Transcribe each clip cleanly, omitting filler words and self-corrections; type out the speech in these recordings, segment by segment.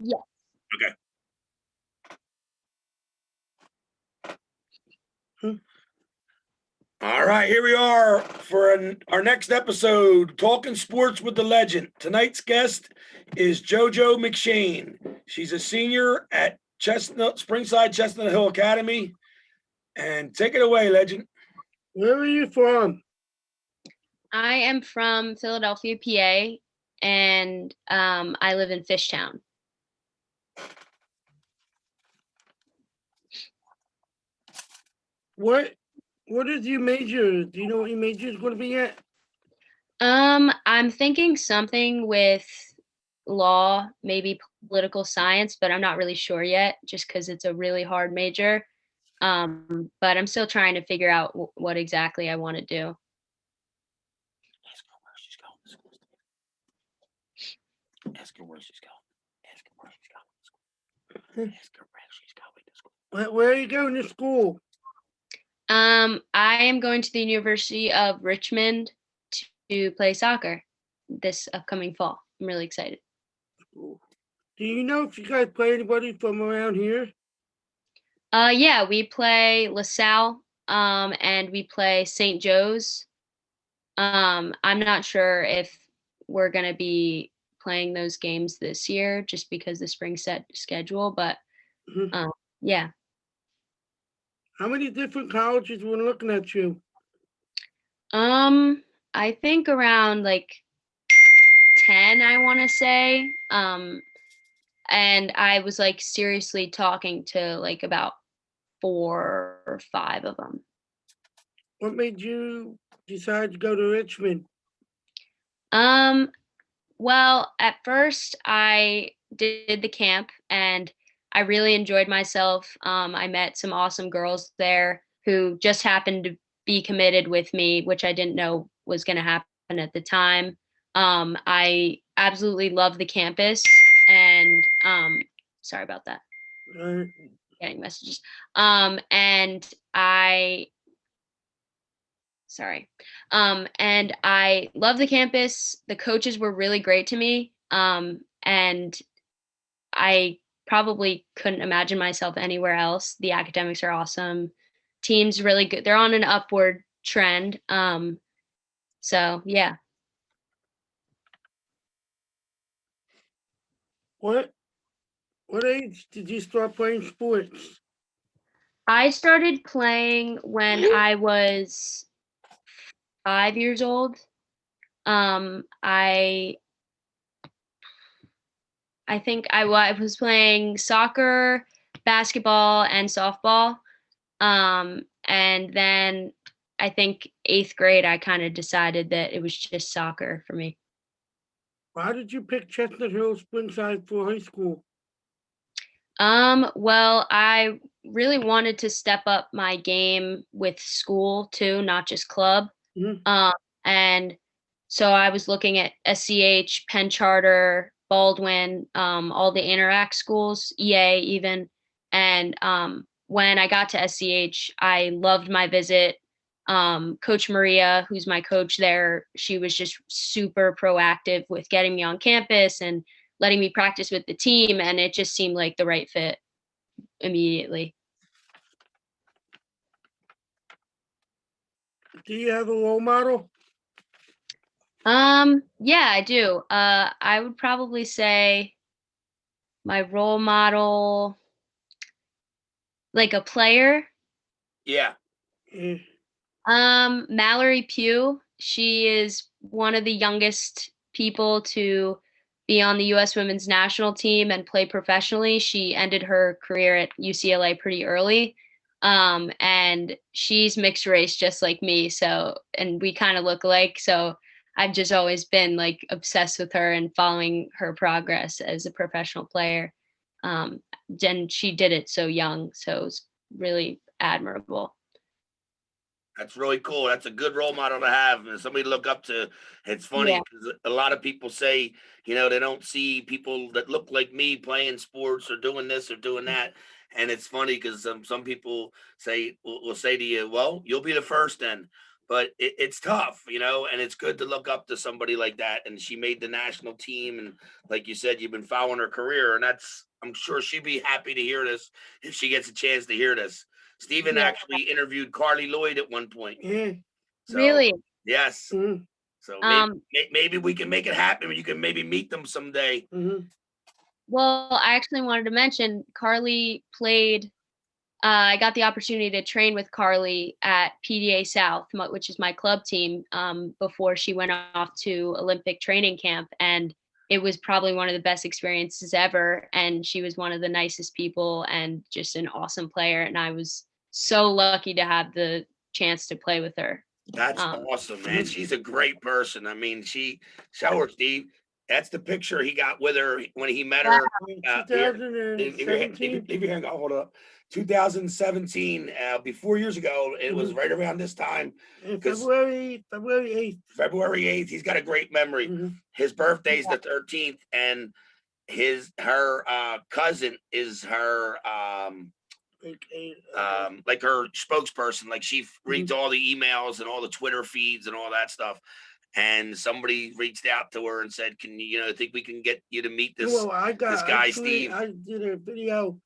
Yes. Okay. All right, here we are for our next episode, Talking Sports with the Legend. Tonight's guest is Jojo McShane. She's a senior at Springside Chestnut Hill Academy. And take it away, Legend. Where are you from? I am from Philadelphia, PA, and I live in Fishtown. What is your major? Do you know what your major is going to be yet? I'm thinking something with law, maybe political science, but I'm not really sure yet, just because it's a really hard major. But I'm still trying to figure out what exactly I want to do. Ask her where she's going to school. Ask her where she's going. Ask her where she's going to school. Ask her where she's going to school. Where are you going to school? I am going to the University of Richmond to play soccer this upcoming fall. I'm really excited. Do you know if you guys play anybody from around here? Yeah, we play LaSalle, and we play St. Joe's. I'm not sure if we're going to be playing those games this year just because the spring set schedule, but yeah. How many different colleges were looking at you? I think around like 10, I want to say. And I was like seriously talking to like about 4 or 5 of them. What made you decide to go to Richmond? Well, at first I did the camp and I really enjoyed myself. I met some awesome girls there who just happened to be committed with me, which I didn't know was going to happen at the time. I absolutely love the campus and sorry about that. Getting messages. And I love the campus. The coaches were really great to me. And I probably couldn't imagine myself anywhere else. The academics are awesome. Team's really good. They're on an upward trend. So yeah. What age did you start playing sports? I started playing when I was 5 years old. I think I was playing soccer, basketball, and softball. And then I think 8th grade, I kind of decided that it was just soccer for me. Why did you pick Chestnut Hill Springside for high school? Well, I really wanted to step up my game with school too, not just club. Mm-hmm. And so I was looking at SCH, Penn Charter, Baldwin, all the Interact schools, EA even. And when I got to SCH, I loved my visit. Coach Maria, who's my coach there, she was just super proactive with getting me on campus and letting me practice with the team. And it just seemed like the right fit immediately. Do you have a role model? Yeah, I do. I would probably say my role model, like a player. Yeah. Mallory Pugh. She is one of the youngest people to be on the U.S. women's national team and play professionally. She ended her career at UCLA pretty early. And she's mixed race just like me. So, and we kind of look alike. So I've just always been like obsessed with her and following her progress as a professional player. And she did it so young. So it was really admirable. That's really cool. That's a good role model to have and somebody to look up to. It's funny because a lot of people say, they don't see people that look like me playing sports or doing this or doing that. And it's funny because some people will say to you, well, you'll be the first then. but it's tough, and it's good to look up to somebody like that. And she made the national team. And like you said, you've been following her career, and I'm sure she'd be happy to hear this if she gets a chance to hear this. Stephen Yeah. actually interviewed Carli Lloyd at one point. Yeah. So, Really? yes. Mm-hmm. So Um, maybe we can make it happen. You can maybe meet them someday. Mm-hmm. well, I actually wanted to mention Carli played. I got the opportunity to train with Carli at PDA South, which is my club team, before she went off to Olympic training camp, and it was probably one of the best experiences ever. And she was one of the nicest people and just an awesome player. And I was so lucky to have the chance to play with her. That's Um, awesome, man. She's a great person. I mean, show her, Steve. That's the picture he got with her when he met Wow. her. Here, leave 2017. your hand. Hold up. 2017, 4 years ago. It was right around this time because February 8th. February 8th. He's got a great memory. Mm-hmm. His birthday's the 13th, and her cousin is her like her spokesperson. Like she reads all the emails and all the Twitter feeds and all that stuff. And somebody reached out to her and said, "Can you, think we can get you to meet this Well, this guy, Steve?" I did a video.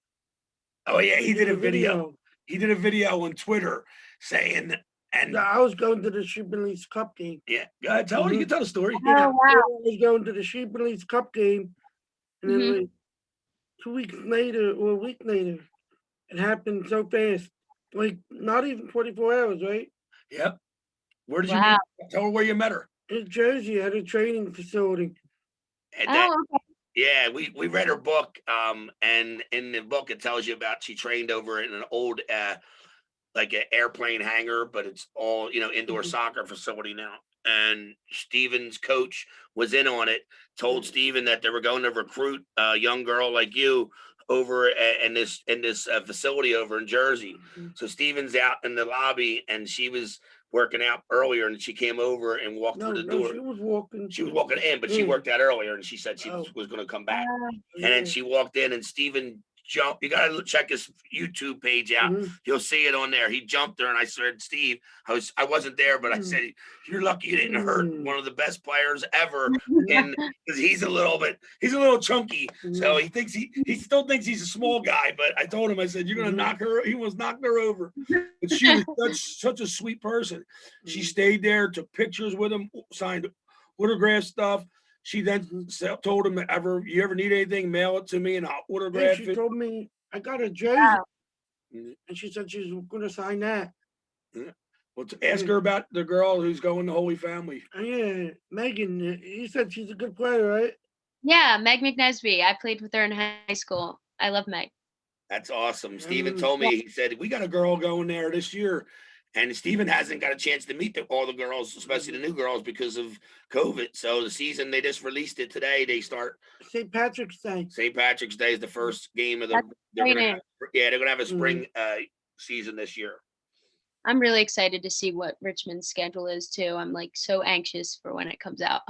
Oh yeah, he did a video. He did a video on Twitter saying, and I was going to the Sheepman Leafs Cup game. yeah, go ahead, tell her. You can tell the story. Yeah, Oh, wow. I was going to the Sheepman Leafs Cup game, and then Mhm. like 2 weeks later or a week later, it happened so fast. Like not even 24 hours, right? Yep. Where did you Wow. meet? Tell her where you met her. In Jersey at a training facility. And that, Oh, okay. yeah, we read her book. And in the book it tells you about she trained over in an old like an airplane hangar, but it's all indoor soccer facility now. And Steven's coach was in on it, told Steven that they were going to recruit a young girl like you over in this facility over in Jersey. So Steven's out in the lobby, and she was working out earlier, and she came over and walked through the door. She was walking. She was walking in, but she worked out earlier, and she said she Oh. was going to come back. Uh, And then she walked in, and Steven jumped. You got to check his YouTube page out. You'll see it on there. He jumped her, and I said, "Steve, I wasn't there, but I said, you're lucky you didn't hurt one of the best players ever." And because he's a little chunky, so he still thinks he's a small guy. But I told him, I said, "You're gonna knock her." He was knocking her over, but she was such a sweet person. She stayed there, took pictures with him, signed autograph stuff. She then told him, you ever need anything, mail it to me and I'll autograph it. She told me I got a jersey. Wow. And she said she's going to sign that. Yeah. Well, ask her about the girl who's going to Holy Family. Yeah, Megan. You said she's a good player, right? Yeah, Meg McNesby. I played with her in high school. I love Meg. That's awesome. Steven told me, he said, we got a girl going there this year. And Steven hasn't got a chance to meet all the girls, especially the new girls, because of COVID. So the season, they just released it today. They start St. Patrick's Day. St. Patrick's Day is the first game of they're gonna have a spring season this year. I'm really excited to see what Richmond's schedule is too. I'm like so anxious for when it comes out.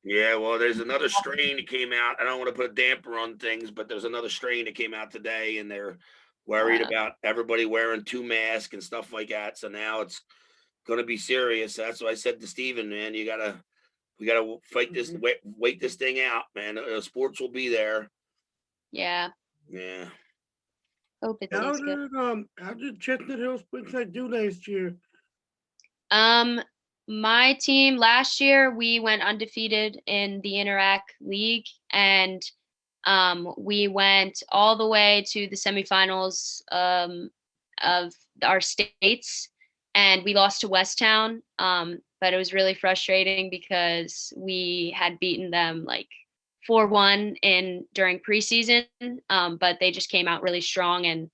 Yeah, well, there's another strain that came out. I don't want to put a damper on things, but there's another strain that came out today, and they're worried about everybody wearing 2 masks and stuff like that. So now it's going to be serious. That's what I said to Steven, man. We gotta fight this, wait this thing out, man. Sports will be there. Yeah. Yeah. Hope it stays good. How did Chestnut Hill Springside do last year? My team last year, we went undefeated in the Interac League, and we went all the way to the semifinals of our states, and we lost to Westtown. But it was really frustrating because we had beaten them like 4-1 during preseason, but they just came out really strong. And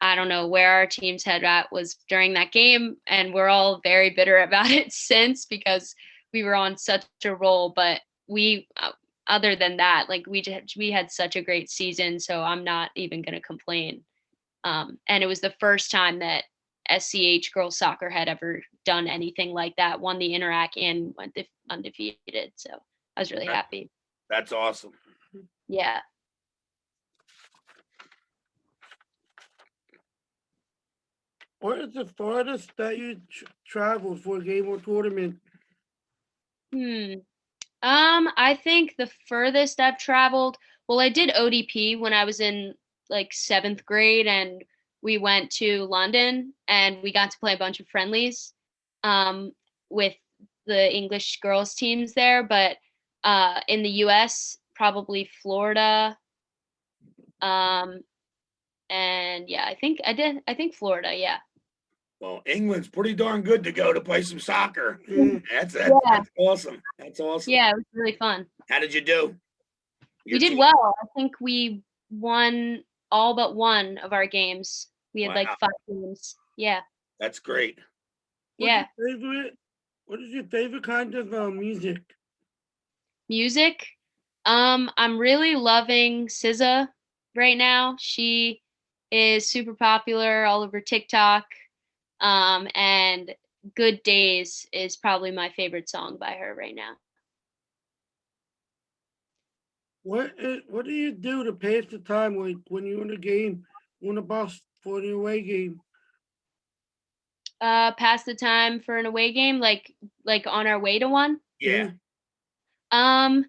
I don't know where our team's head at was during that game, and we're all very bitter about it since because we were on such a roll. But we, other than that, like we had such a great season, so I'm not even going to complain. And it was the first time that SCH girls soccer had ever done anything like that, won the Interac and went undefeated. So I was really happy. That's awesome. Yeah. What is the farthest that you traveled for a game or tournament? I think the furthest I've traveled, well, I did ODP when I was in like 7th grade, and we went to London and we got to play a bunch of friendlies um, with the English girls teams there. But in the US, probably Florida. Um, and yeah, I think Florida, yeah. Well, England's pretty darn good to go to play some soccer. Yeah. Yeah. That's awesome. That's awesome. Yeah, it was really fun. How did you do? We did well. I think we won all but one of our games. We had like Wow. 5 games. Yeah. That's great. Yeah. What is your favorite kind of music? Music. I'm really loving SZA right now. She is super popular all over TikTok. And Good Days is probably my favorite song by her right now. What do you do to pass the time, like when you're in a game, on a bus for the away game? Pass the time for an away game, like on our way to one. Yeah. Um,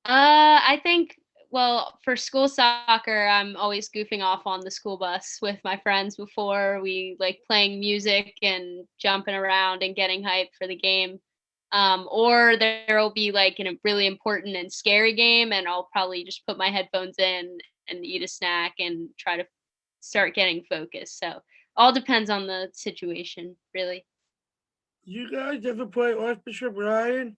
I think, well, for school soccer, I'm always goofing off on the school bus with my friends before we like playing music and jumping around and getting hyped for the game. Or there'll be like a really important and scary game, and I'll probably just put my headphones in and eat a snack and try to start getting focused. So all depends on the situation, really. You guys ever play Archbishop Ryan?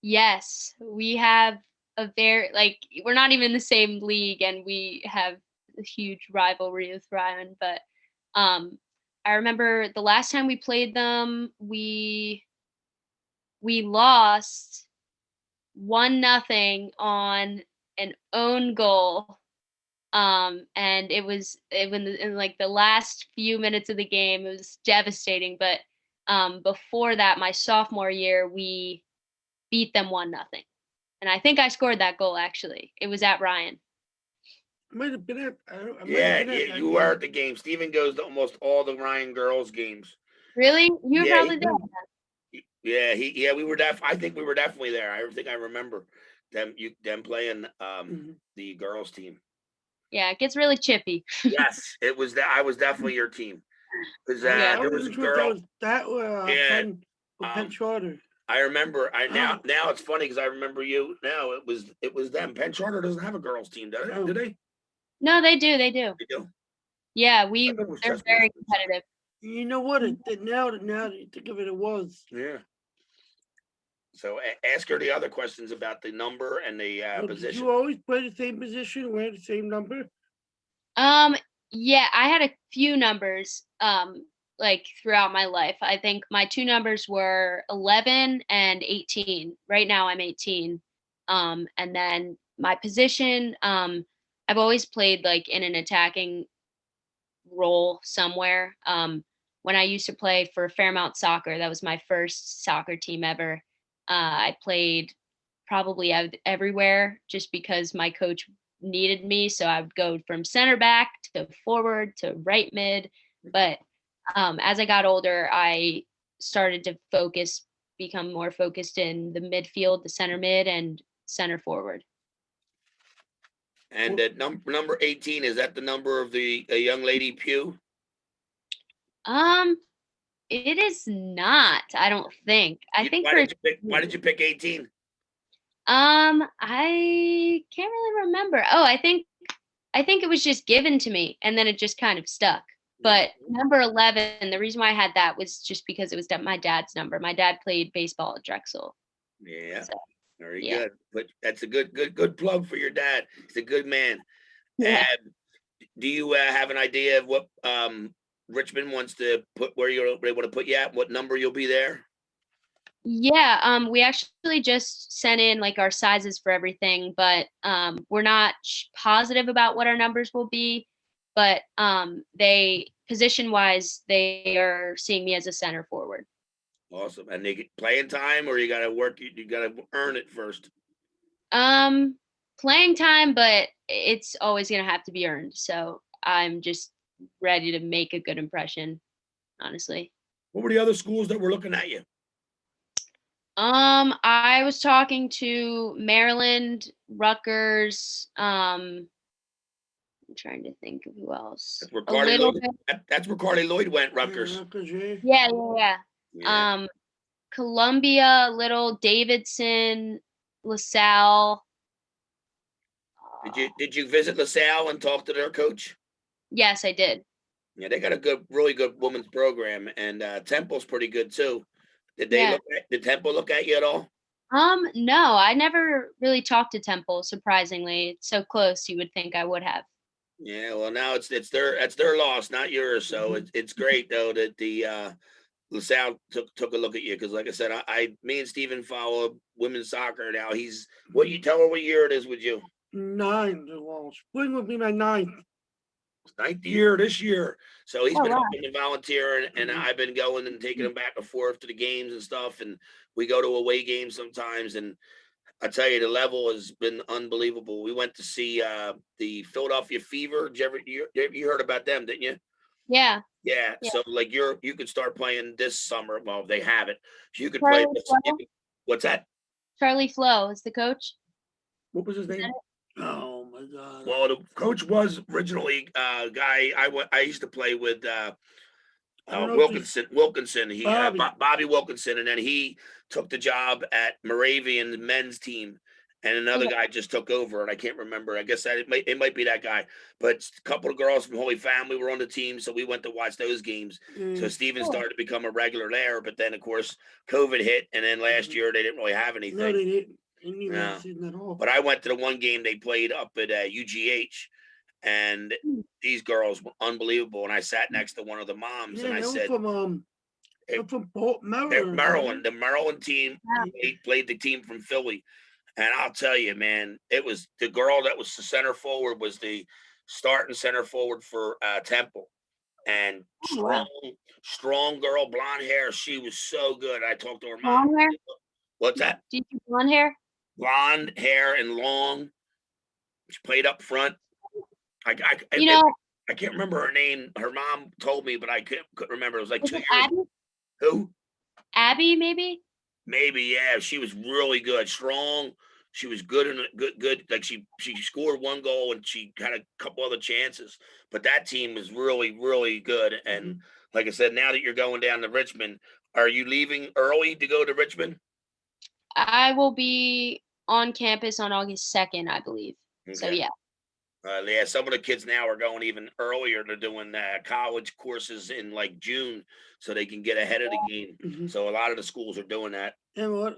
Yes, we have a very like we're not even in the same league, and we have a huge rivalry with Ryan. But I remember the last time we played them, we lost 1-0 on an own goal. And in like the last few minutes of the game, it was devastating. But before that, my sophomore year, we beat them 1-0. And I think I scored that goal actually. It was at Ryan. I might have been at. I might have Yeah, been at yeah, that you game. were at the game. Steven goes to almost all the Ryan girls games. Really? You were Yeah, probably there. Yeah, we were I think we were definitely there. I think I remember them playing the girls team. Yeah, it gets really chippy. Yes, it was that I was definitely your team. Because Yeah. there was a girl. That Yeah, Penn Charter. I remember. Now it's funny because I remember you. Now it was them. Penn Charter doesn't have a girls team, does it? Oh. Do they? No, they do. They do. They do. Yeah, They're very competitive. You know what? Now that you think of it, it was. Yeah. So ask her the other questions about the number and the position. Did you always play the same position, wear the same number? Yeah, I had a few numbers like throughout my life. I think my 2 numbers were 11 and 18. Right now I'm 18. And then my position, I've always played like in an attacking role somewhere. When I used to play for Fairmount Soccer, that was my first soccer team ever. I played probably everywhere just because my coach needed me. So I would go from center back to forward to right mid. But as I got older, I started to become more focused in the midfield, the center mid, and center forward. And number 18, is that the number of the young lady Pew? It is not. I don't think. I think Why did you pick 18? I can't really remember. Oh, I think it was just given to me, and then it just kind of stuck. But number 11, the reason why I had that was just because it was my dad's number. My dad played baseball at Drexel. Yeah, so, very good. But that's a good plug for your dad. He's a good man. Yeah. And do you have an idea of what Richmond wants to put where they want to put you at? What number you'll be there? Yeah, we actually just sent in like our sizes for everything, but we're not positive about what our numbers will be. But they position wise, they are seeing me as a center forward. Awesome. And they get playing time, or you got to work? You got to earn it first. Playing time, but it's always gonna have to be earned. So I'm just ready to make a good impression, honestly. What were the other schools that were looking at you? I was talking to Maryland, Rutgers, I'm trying to think of who else. That's where A Carli little Lloyd. bit. That's where Carli Lloyd went. Rutgers. Rutgers, yeah. Yeah. Yeah. Columbia, Little, Davidson, LaSalle. Did you visit LaSalle and talk to their coach? Yes, I did. Yeah, they got a really good women's program, and Temple's pretty good too. Yeah. Did Temple look at you at all? No, I never really talked to Temple, surprisingly. It's so close, you would think I would have. Yeah, well now it's their loss, not yours. So it's great though that the LaSalle took a look at you because, like I said, me and Steven follow women's soccer now. What you tell her what year it is with you? 9. Well, spring will be my 9th. Ninth year this year. So he's Oh, been wow. helping to volunteer, and I've been going and taking him back and forth to the games and stuff. And we go to away games sometimes. And I tell you, the level has been unbelievable. We went to see the Philadelphia Fever. You heard about them, didn't you? Yeah. Yeah. Yeah. So like you could start playing this summer. Well, they have it. You could Charlie play this. Flo? What's that? Charlie Flo is the coach. What was his Is that name? it? Oh my God. Well, the coach was originally a guy I used to play with. Wilkinson. He Bobby Wilkinson, and then he took the job at Moravian men's team, and another Okay. guy just took over, and I can't remember. I guess it might be that guy. But a couple of girls from Holy Family were on the team, so we went to watch those games. So Steven Cool. started to become a regular there, but then of course COVID hit, and then last year they didn't really have anything. No, they didn't. No. At all. But I went to the one game they played up at UGH, and these girls were unbelievable. And I sat next to one of the moms, and I said, from Maryland. Maryland, the Maryland team Wow. played the team from Philly. And I'll tell you, man, it was the girl that was the center forward was the starting center forward for Temple. And Oh, wow. strong girl, blonde hair. She was so good. I talked to her mom. Blonde hair? What's that? Do you do blonde hair? Blonde hair and long. She played up front. I can't remember her name. Her mom told me, but I couldn't remember. It was like Was 2 it years. Abby? Who? Abby, maybe? Maybe, yeah. She was really good, strong. She was good and good. Like she scored one goal and she had a couple other chances. But that team was really, really good. And like I said, now that you're going down to Richmond, are you leaving early to go to Richmond? I will be on campus on August 2nd, I believe. So Okay. yeah. Yeah, some of the kids now are going even earlier. They're doing college courses in like June, so they can get ahead of the game. So a lot of the schools are doing that. And what,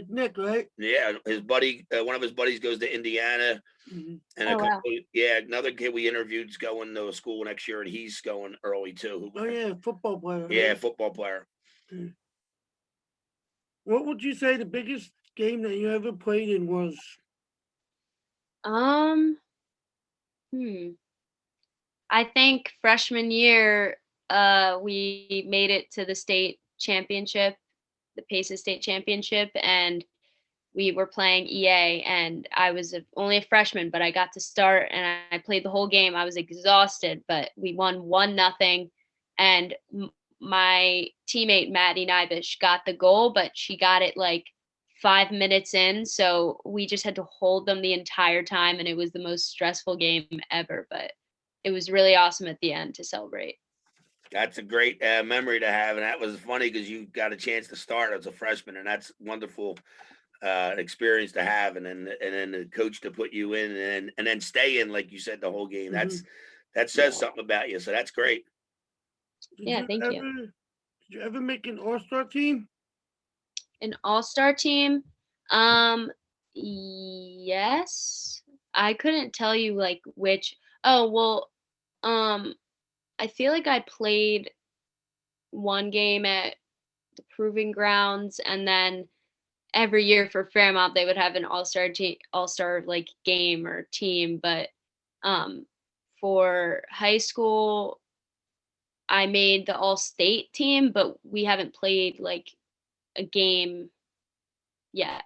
Nick, right? Yeah, his buddy, one of his buddies goes to Indiana, and Wow. another kid we interviewed is going to school next year, and he's going early too. Oh yeah, football player. Yeah, Right? football player. What would you say the biggest game that you ever played in was? I think freshman year, we made it to the state championship, the Paces state championship, and we were playing EA, and I was only a freshman, but I got to start and I played the whole game. I was exhausted, but we won 1-0, and my teammate Maddie Nybish got the goal, but she got it like 5 minutes in, so we just had to hold them the entire time, and it was the most stressful game ever, but it was really awesome at the end to celebrate. That's a great memory to have, and that was funny because you got a chance to start as a freshman, and that's wonderful experience to have, and then the coach to put you in, and then stay in, like you said, the whole game. That says something about you, so that's great. Thank you. Did you ever make an all-star team? An all-star team? Yes. I couldn't tell you like which. Oh, well, I feel like I played one game at the Proving Grounds, and then every year for Fairmount they would have an all-star like game or team, but for high school I made the all-state team, but we haven't played like a game yet.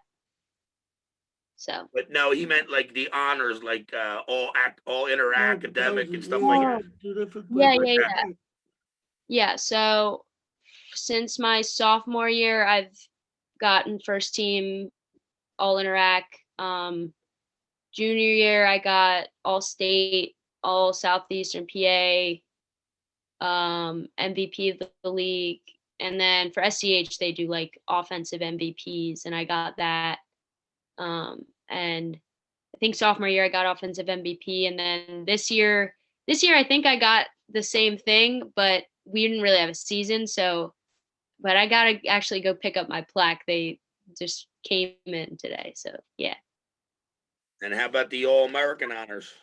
So. But no, he meant like the honors, like all inter academic and stuff like Oh. that. Yeah. Yeah. So since my sophomore year, I've gotten first team all interac. Junior year, I got all state, all Southeastern PA, MVP of the league. And then for SCH, they do like offensive MVPs, and I got that. And I think sophomore year I got offensive MVP, and then this year I think I got the same thing, but we didn't really have a season, so but I gotta actually go pick up my plaque. They just came in today, so yeah. And how about the All American honors?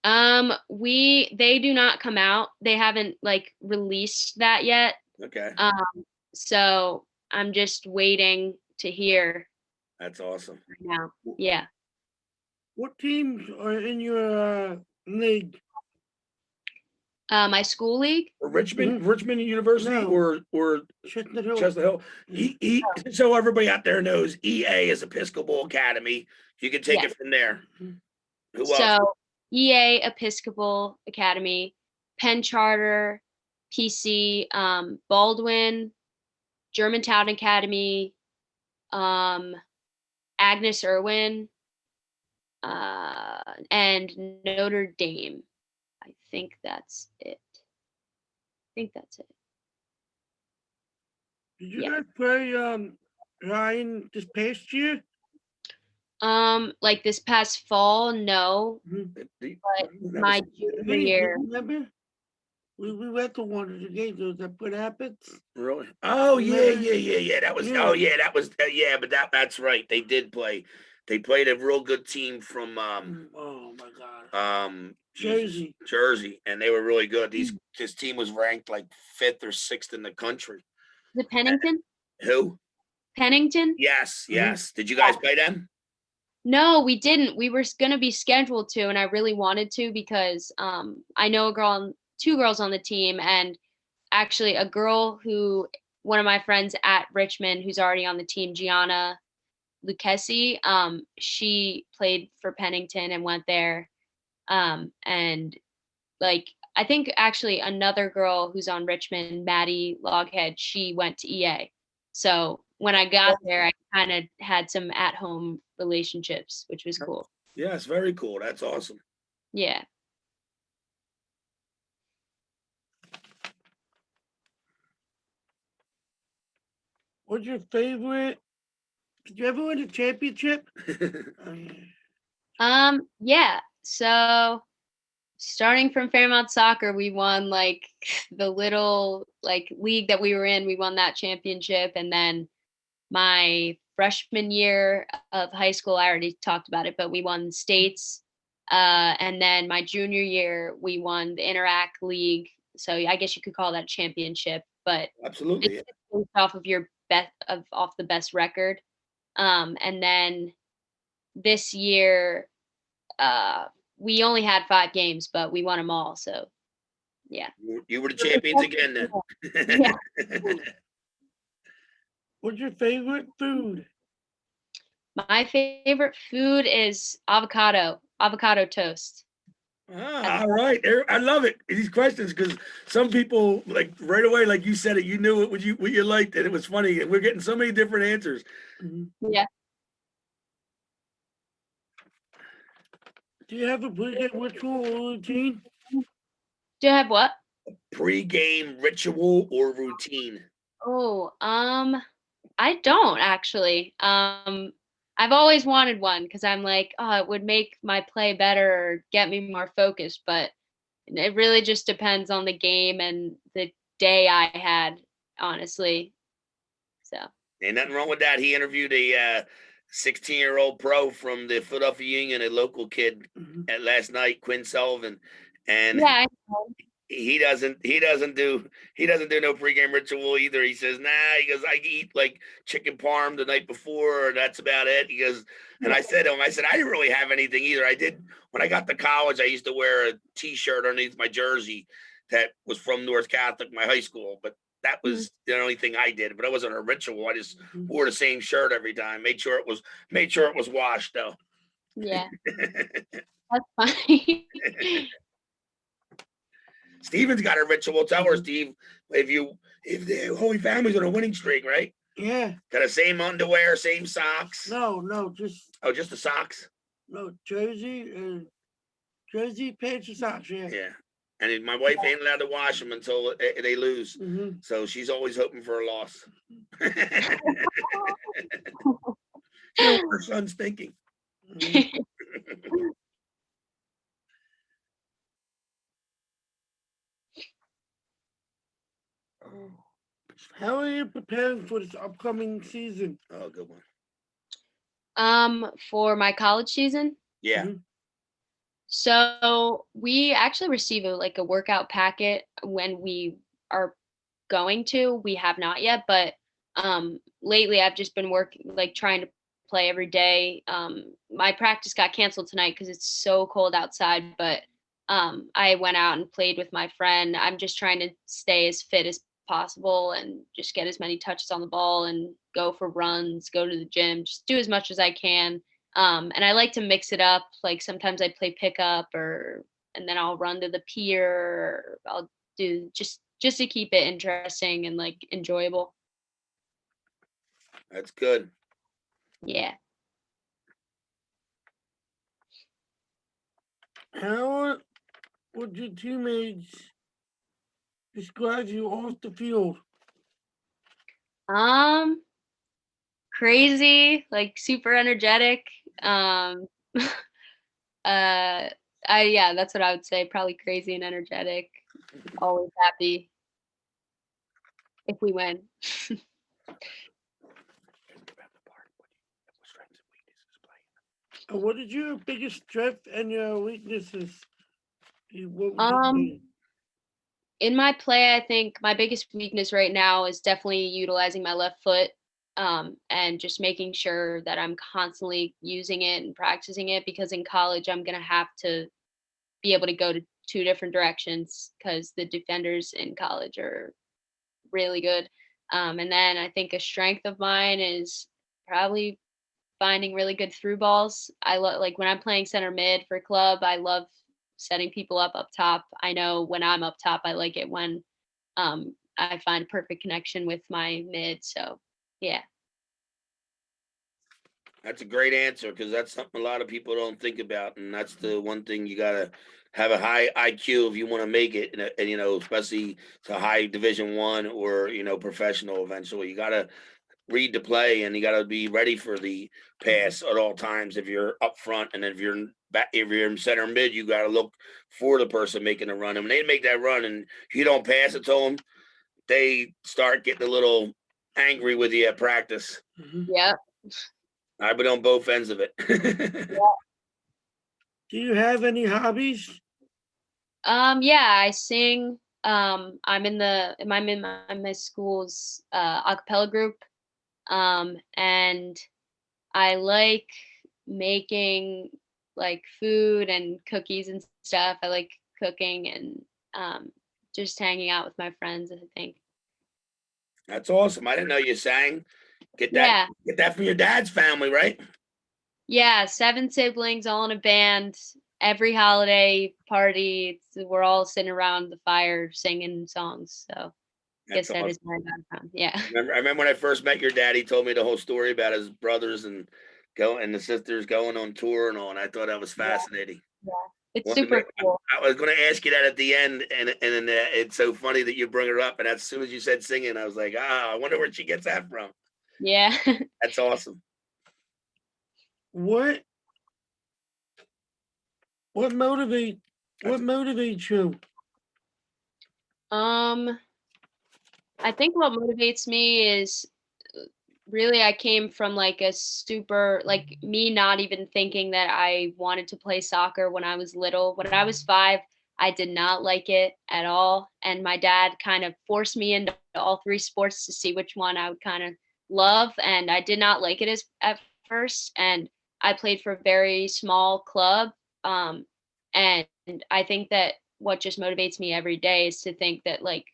They do not come out. They haven't like released that yet. Okay. So I'm just waiting to hear That's awesome. now. Yeah. What teams are in your league? My school league. Or Richmond University, or Chestnut Hill. Chestnut Hill. So everybody out there knows, EA is Episcopal Academy. You can take it from there. Who else? So EA Episcopal Academy, Penn Charter, PC, Baldwin, Germantown Academy, Agnes Irwin, and Notre Dame. I think that's it. Did you guys play Ryan this past year? Like this past fall, no. But my junior year. Remember? We went to one of the games. Was that what happened? Really? Oh yeah. That was but that's right. They did play. They played a real good team from oh my God. Jersey, and they were really good. This team was ranked like 5th or 6th in the country. The Pennington? Who? Pennington? Yes. Did you guys play them? No, we didn't. We were gonna be scheduled to, and I really wanted to because I know two girls on the team, and actually a girl who one of my friends at Richmond who's already on the team, Gianna Lucchesi, she played for Pennington and went there. And like I think actually another girl who's on Richmond, Maddie Loghead, she went to EA. So when I got there, I kind of had some at-home relationships, which was cool. Yes, very cool. That's awesome. Yeah. What's your favorite? Did you ever win a championship? Yeah. So starting from Fairmount Soccer, we won like the little like league that we were in. We won that championship, and then my freshman year of high school, I already talked about it, but we won states. And then my junior year, we won the Interac League. So I guess you could call that a championship, but absolutely it's based off of your off the best record. And then this year, we only had 5 games, but we won them all. So yeah. You were the champions again then. Yeah. What's your favorite food? My favorite food is avocado toast. All right. I love it. These questions, because some people like right away, like you said it, you knew what you liked, and it was funny. And we're getting so many different answers. Yeah. Do you have a pregame ritual or routine? Do I have what? Pre-game ritual or routine? Oh, I don't actually. I've always wanted one because I'm like, oh, it would make my play better or get me more focused, but it really just depends on the game and the day I had, honestly. So. Ain't nothing wrong with that. He interviewed a 16-year-old pro from the Philadelphia Union, a local kid, at last night, Quinn Sullivan, and yeah, he doesn't do no pregame ritual either. He says, nah, he goes, I eat like chicken parm the night before, or that's about it. He goes, and I said to him, I didn't really have anything either. I did, when I got to college, I used to wear a t-shirt underneath my jersey that was from North Catholic, my high school, but that was the only thing I did, but it wasn't a ritual. I just wore the same shirt every time. Made sure it was washed though. Yeah, that's funny. Steven's got a ritual. Tell her, Steve, if the Holy Family's on a winning streak, right? Yeah. Got the same underwear, same socks. No, just Just the socks. no jersey and jersey, pants, and socks. Yeah. Yeah. And my wife ain't allowed to wash them until they lose. So she's always hoping for a loss. You know what her son's thinking. How are you preparing for this upcoming season? Oh, good one. For my college season. Yeah. So we actually receive a workout packet when we are going to. We have not yet, but lately I've just been trying to play every day. My practice got canceled tonight because it's so cold outside, but I went out and played with my friend. I'm just trying to stay as fit as possible and just get as many touches on the ball and go for runs, go to the gym, just do as much as I can. And I like to mix it up. Like sometimes I play pickup and then I'll run to the pier. Or I'll do just to keep it interesting and like enjoyable. That's good. Yeah. How would your teammates describe you off the field? Crazy, like super energetic. Yeah, that's what I would say. Probably crazy and energetic. Always happy if we win. What is your biggest strength and your weaknesses? In my play, I think my biggest weakness right now is definitely utilizing my left foot, and just making sure that I'm constantly using it and practicing it, because in college I'm gonna have to be able to go to two different directions because the defenders in college are really good. And then I think a strength of mine is probably finding really good through balls. I love, like when I'm playing center mid for club, I love setting people up top. I know when I'm up top, I like it when I find a perfect connection with my mid. So yeah. That's a great answer, because that's something a lot of people don't think about, and that's the one thing you gotta have a high IQ if you want to make it, and especially to high Division 1 or professional. Eventually, you gotta read the play, and you gotta be ready for the pass at all times. If you're up front, and if you're in center mid, you gotta look for the person making a run. And when they make that run, and you don't pass it to them, they start getting a little angry with you at practice. Yep. I've been on both ends of it. Do you have any hobbies? Yeah, I sing. I'm in my school's a cappella group. And I like making like food and cookies and stuff. I like cooking and just hanging out with my friends, I think. That's awesome. I didn't know you sang. Get Yeah. that from your dad's family, right? Yeah, 7 siblings all in a band. Every holiday party, we're all sitting around the fire singing songs. So I guess that is my background. Yeah. I remember when I first met your dad, he told me the whole story about his brothers and the sisters going on tour and all, and I thought that was fascinating. Yeah. It's super cool. I was going to ask you that at the end, and it's so funny that you bring her up. And as soon as you said singing, I was like, I wonder where she gets that from. Yeah. That's awesome. What motivates you? I think what motivates me is really I came from like a super, like me not even thinking that I wanted to play soccer when I was little. When I was 5, I did not like it at all. And my dad kind of forced me into all 3 sports to see which one I would kind of love. And I did not like it at first. And I played for a very small club. And I think that what just motivates me every day is to think that like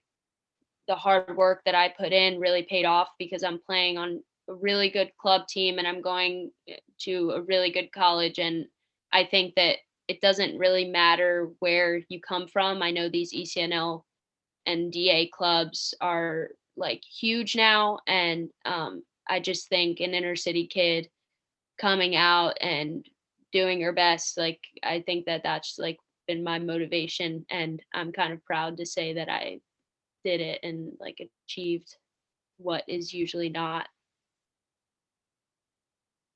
the hard work that I put in really paid off because I'm playing on a really good club team and I'm going to a really good college. And I think that it doesn't really matter where you come from. I know these ECNL and DA clubs are like huge now. And I just think an inner city kid coming out and doing her best, like, I think that that's like been my motivation. And I'm kind of proud to say that I did it and like achieved what is usually not.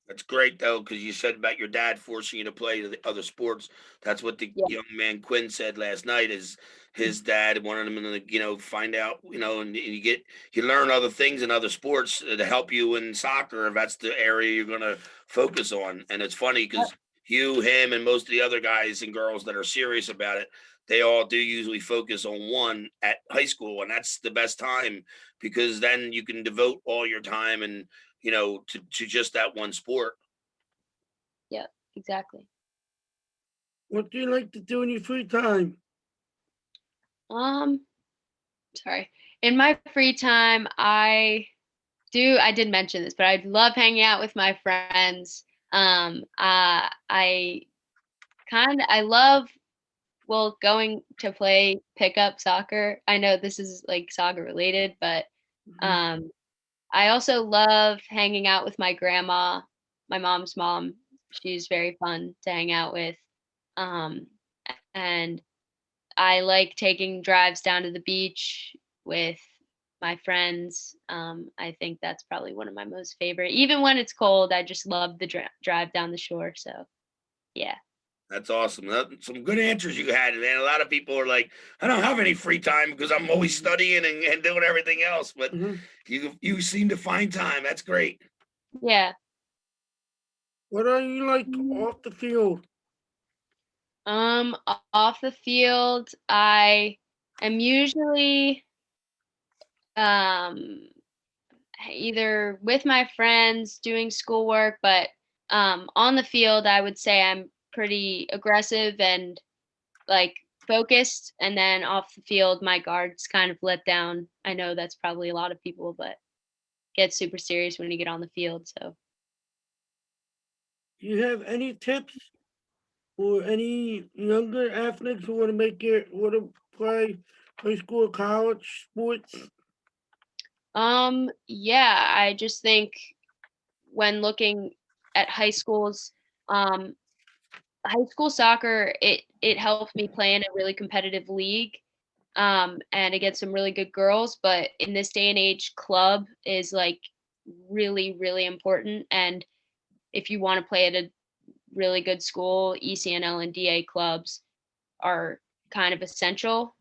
That's great though, because you said about your dad forcing you to play the other sports. That's what the Yeah. young man Quinn said last night. Is his dad wanted him to find out and you learn other things in other sports to help you in soccer if that's the area you're going to focus on. And it's funny because you, him, and most of the other guys and girls that are serious about it, they all do usually focus on one at high school, and that's the best time because then you can devote all your time and to just that one sport. Yeah, exactly. What do you like to do in your free time? Sorry. In my free time, I did mention this, but I love hanging out with my friends. I love, well, going to play pickup soccer. I know this is like soccer related, but I also love hanging out with my grandma, my mom's mom. She's very fun to hang out with. Um, and I like taking drives down to the beach with my friends. I think that's probably one of my most favorite. Even when it's cold, I just love the drive down the shore. So, yeah. That's awesome. Some good answers you had, man. A lot of people are like, I don't have any free time because I'm always studying and doing everything else. But you seem to find time. That's great. Yeah. What are you like off the field? Off the field, I am usually um either with my friends doing schoolwork, but on the field, I would say I'm pretty aggressive and like focused. And then off the field, my guard's kind of let down. I know that's probably a lot of people, but get super serious when you get on the field. So, Do you have any tips for any younger athletes who want to play high school or college sports? yeah, I just think when looking at high schools, um, high school soccer, it helped me play in a really competitive league, and against some really good girls. But in this day and age, club is like really, really important. And if you want to play at a really good school, ECNL and DA clubs are kind of essential.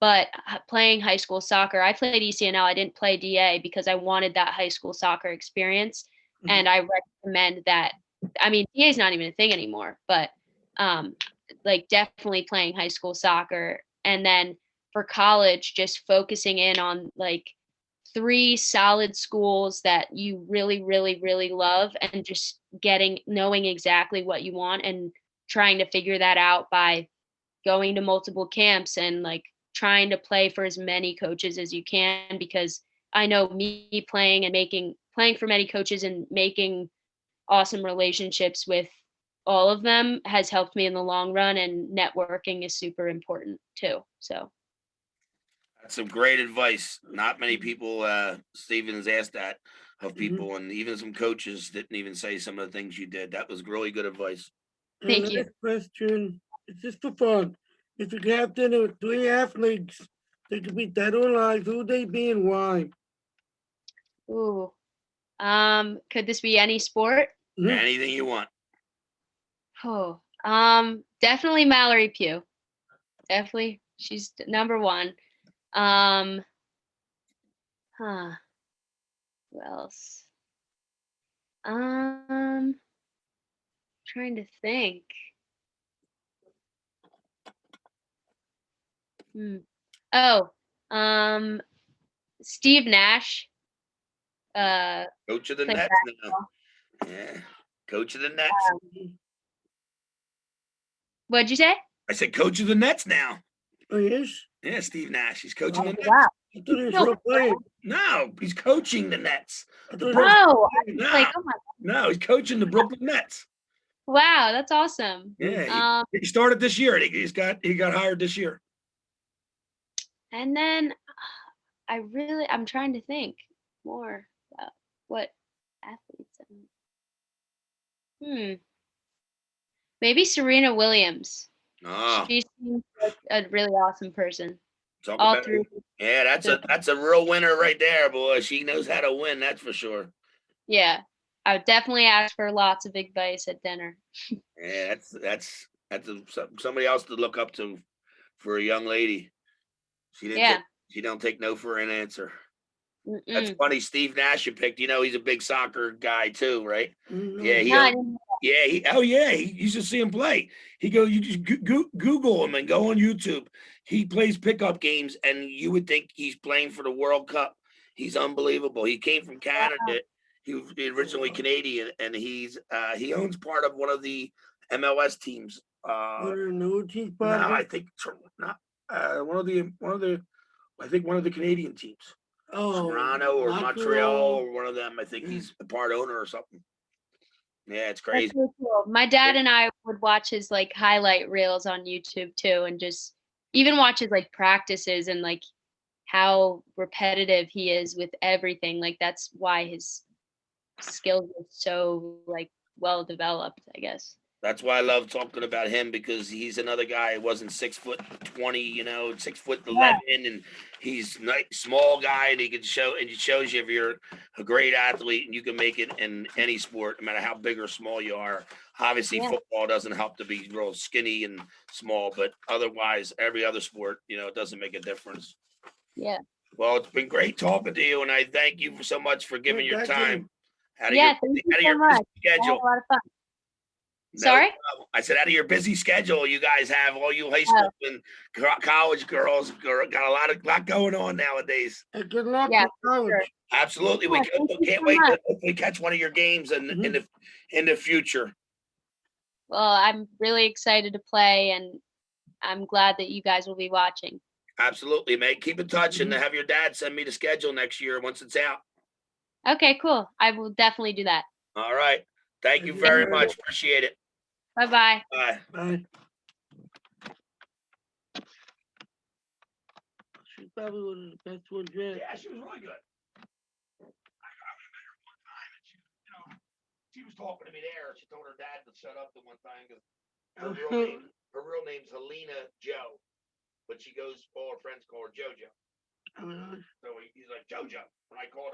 But playing high school soccer, I played ECNL. I didn't play DA because I wanted that high school soccer experience. And I recommend that. I mean, DA is not even a thing anymore, but like definitely playing high school soccer. And then for college, just focusing in on like 3 solid schools that you really, really, really love and just knowing exactly what you want and trying to figure that out by going to multiple camps and like trying to play for as many coaches as you can, because I know me playing for many coaches and making awesome relationships with all of them has helped me in the long run, and networking is super important too. So That's some great advice. Not many people, Steven has asked that of people, and even some coaches didn't even say some of the things you did. That was really good advice. And thank the you. next question is just for fun. If you could have dinner with 3 athletes, they could be dead or alive, who would they be and why? Ooh. Could this be any sport? Anything you want. Oh, definitely Mallory Pugh. Definitely, she's number one. Um, who else? Trying to think. Oh, Steve Nash. Coach of the Played Nets now. basketball. Yeah. Coach of the Nets. What'd you say? I said coach of the Nets now. Oh, yes? Yeah, Steve Nash. He's coaching the Nets. Wow. I thought he was No. still playing. No, he's coaching the Nets. I The thought he was Oh, I was No, like, oh my, no, he's coaching the Brooklyn Nets. wow, that's awesome. Yeah, he started this year. He got hired this year. And then I'm trying to think more about what athletes. Maybe Serena Williams. Ah, She seems like a really awesome person. talk All about through. yeah. That's a real winner right there, boy. She knows how to win. That's for sure. Yeah, I would definitely ask for lots of advice at dinner. Yeah, somebody else to look up to for a young lady. Yeah. She don't take no for an answer. That's Mm-mm. funny. Steve Nash you picked. You know he's a big soccer guy too, right? Yeah, No. Not in- he you should see him play. He goes, you just Google him and go on YouTube. He plays pickup games, and you would think he's playing for the World Cup. He's unbelievable. He came from Canada. He was originally Canadian, and he owns part of one of the MLS teams. What are the new teams? No, I think not I think one of the Canadian teams. Oh, Toronto or Montreal or one of them. I think Yeah. he's a part owner or something. Yeah, it's That's crazy. really cool. My dad and I would watch his like highlight reels on YouTube too, and just even watch his like practices and like how repetitive he is with everything. Like that's why his skills are so like well developed, I guess. That's why I love talking about him, because he's another guy who wasn't 6'20", 6'11", and he's small guy, and he can show, and it shows you if you're a great athlete and you can make it in any sport, no matter how big or small you are. Obviously, Yeah. football doesn't help to be real skinny and small, but otherwise, every other sport, it doesn't make a difference. Yeah. Well, it's been great talking to you, and I thank you so much for giving your thank you. time out of Yeah, your thank you so busy much. I had schedule. a lot of fun. No Sorry? problem. I said, out of your busy schedule, you guys have all you high school and college girls got a lot going on nowadays. Hey, good luck Yeah, with for college. sure. Absolutely, Yeah, thank you can't so wait to much. hopefully catch one of your games in the future. Well, I'm really excited to play, and I'm glad that you guys will be watching. Absolutely, mate. Keep in touch and have your dad send me the schedule next year once it's out. Okay, cool. I will definitely do that. All right. Thank you Thank you very very much. much. Appreciate it. Bye-bye. Bye. Bye. She probably was the best one yet. Yeah, she was really good. I met her one time, and she was talking to me there. She told her dad to shut up the one time because her real name's Helena Joe, but all her friends call her Jojo. So he's like, Jojo. When I called her